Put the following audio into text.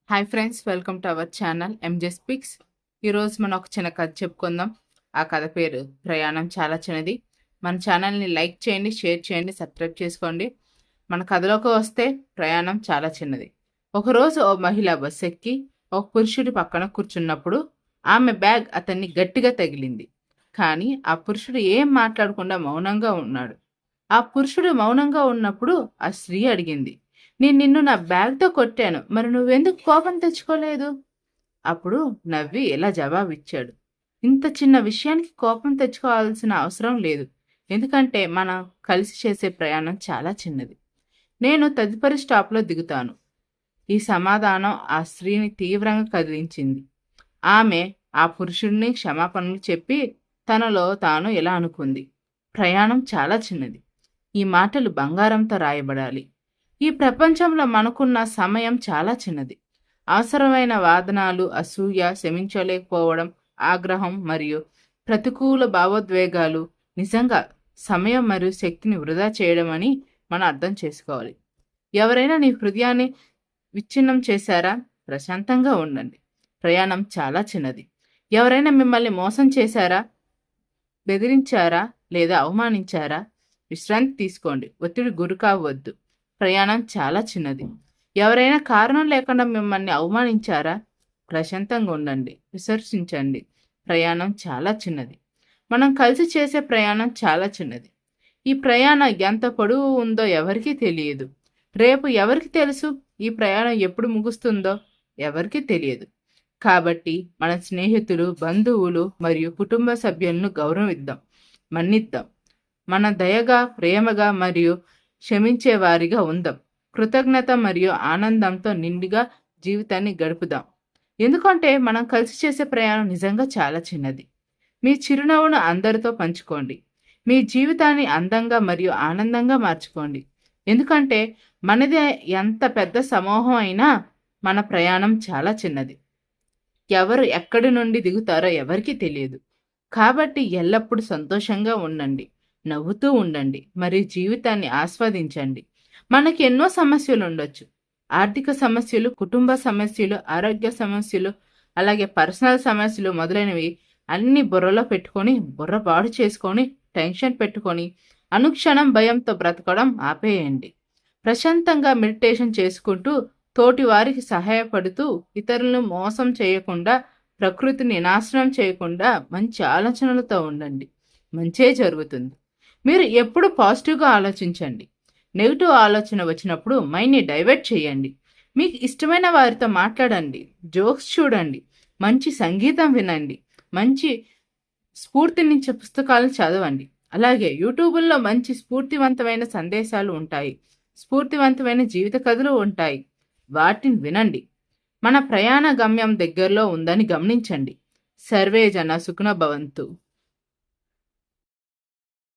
Hi friends, welcome to our channel M J speaks. ఈరోజు మనం ఒక చిన్న కథ చెప్పుకుందాం. ఆ కథ పేరు ప్రయాణం చాలా చిన్నది. మన ఛానల్ని లైక్ చేయండి, షేర్ చేయండి, సబ్స్క్రైబ్ చేసుకోండి. మన కథలోకి వస్తే ప్రయాణం చాలా చిన్నది. ఒకరోజు ఓ మహిళ బస్ ఎక్కి ఒక పురుషుడి పక్కన కూర్చున్నప్పుడు ఆమె బ్యాగ్ అతన్ని గట్టిగా తగిలింది. కానీ ఆ పురుషుడు ఏం మాట్లాడకుండా మౌనంగా ఉన్నాడు. ఆ పురుషుడు మౌనంగా ఉన్నప్పుడు ఆ స్త్రీ అడిగింది, నేను నిన్ను నా బ్యాగ్తో కొట్టాను, మరి నువ్వెందుకు కోపం తెచ్చుకోలేదు? అప్పుడు నవ్వి ఇలా జవాబిచ్చాడు, ఇంత చిన్న విషయానికి కోపం తెచ్చుకోవాల్సిన అవసరం లేదు. ఎందుకంటే మనం కలిసి చేసే ప్రయాణం చాలా చిన్నది. నేను తదుపరి స్టాప్లో దిగుతాను. ఈ సమాధానం ఆ స్త్రీని తీవ్రంగా కదిలించింది. ఆమె ఆ పురుషుడిని క్షమాపణలు చెప్పి తనలో తాను ఇలా అనుకుంది, ప్రయాణం చాలా చిన్నది. ఈ మాటలు బంగారంతో రాయబడాలి. ఈ ప్రపంచంలో మనకున్న సమయం చాలా చిన్నది. అవసరమైన వాదనాలు, అసూయ, క్షమించలేకపోవడం, ఆగ్రహం మరియు ప్రతికూల భావోద్వేగాలు నిజంగా సమయం మరియు శక్తిని వృధా చేయడం అని మనం అర్థం చేసుకోవాలి. ఎవరైనా నీ హృదయాన్ని విచ్ఛిన్నం చేశారా? ప్రశాంతంగా ఉండండి. ప్రయాణం చాలా చిన్నది. ఎవరైనా మిమ్మల్ని మోసం చేశారా? బెదిరించారా లేదా అవమానించారా? విశ్రాంతి తీసుకోండి. ఒత్తిడి గురి కావద్దు. ప్రయాణం చాలా చిన్నది. ఎవరైనా కారణం లేకుండా మిమ్మల్ని అవమానించారా? ప్రశాంతంగా ఉండండి, విసర్శించండి. ప్రయాణం చాలా చిన్నది. మనం కలిసి చేసే ప్రయాణం చాలా చిన్నది. ఈ ప్రయాణం ఎంత పొడవు ఉందో ఎవరికీ తెలియదు. రేపు ఎవరికి తెలుసు? ఈ ప్రయాణం ఎప్పుడు ముగుస్తుందో ఎవరికీ తెలియదు. కాబట్టి మన స్నేహితులు, బంధువులు మరియు కుటుంబ సభ్యులను గౌరవిద్దాం, మన్నిద్దాం. మన దయగా, ప్రేమగా మరియు క్షమించే వారిగా ఉందాం. కృతజ్ఞత మరియు ఆనందంతో నిండుగా జీవితాన్ని గడుపుదాం. ఎందుకంటే మనం కలిసి చేసే ప్రయాణం నిజంగా చాలా చిన్నది. మీ చిరునవ్వును అందరితో పంచుకోండి. మీ జీవితాన్ని అందంగా మరియు ఆనందంగా మార్చుకోండి. ఎందుకంటే మనది ఎంత పెద్ద సమూహం అయినా మన ప్రయాణం చాలా చిన్నది. ఎవరు ఎక్కడి నుండి దిగుతారో ఎవరికీ తెలియదు. కాబట్టి ఎల్లప్పుడూ సంతోషంగా ఉండండి, నవ్వుతూ ఉండండి మరియు జీవితాన్ని ఆస్వాదించండి. మనకి ఎన్నో సమస్యలు ఉండొచ్చు. ఆర్థిక సమస్యలు, కుటుంబ సమస్యలు, ఆరోగ్య సమస్యలు, అలాగే పర్సనల్ సమస్యలు మొదలైనవి అన్ని బుర్రలో పెట్టుకొని, బుర్ర పాడు చేసుకొని, టెన్షన్ పెట్టుకొని అనుక్షణం భయంతో బ్రతకడం ఆపేయండి. ప్రశాంతంగా మెడిటేషన్ చేసుకుంటూ, తోటి వారికి సహాయపడుతూ, ఇతరులను మోసం చేయకుండా, ప్రకృతిని నాశనం చేయకుండా మంచి ఆలోచనలతో ఉండండి. మంచే జరుగుతుంది. మీరు ఎప్పుడు పాజిటివ్గా ఆలోచించండి. నెగిటివ్ ఆలోచన వచ్చినప్పుడు మైండ్ని డైవర్ట్ చేయండి. మీకు ఇష్టమైన వారితో మాట్లాడండి, జోక్స్ చూడండి, మంచి సంగీతం వినండి, మంచి స్ఫూర్తినిచ్చే పుస్తకాలను చదవండి. అలాగే యూట్యూబ్లో మంచి స్ఫూర్తివంతమైన సందేశాలు ఉంటాయి, స్ఫూర్తివంతమైన జీవిత కథలు ఉంటాయి. వాటిని వినండి. మన ప్రయాణ గమ్యం దగ్గరలో ఉందని గమనించండి. సర్వే జన సుఖినో భవంతు.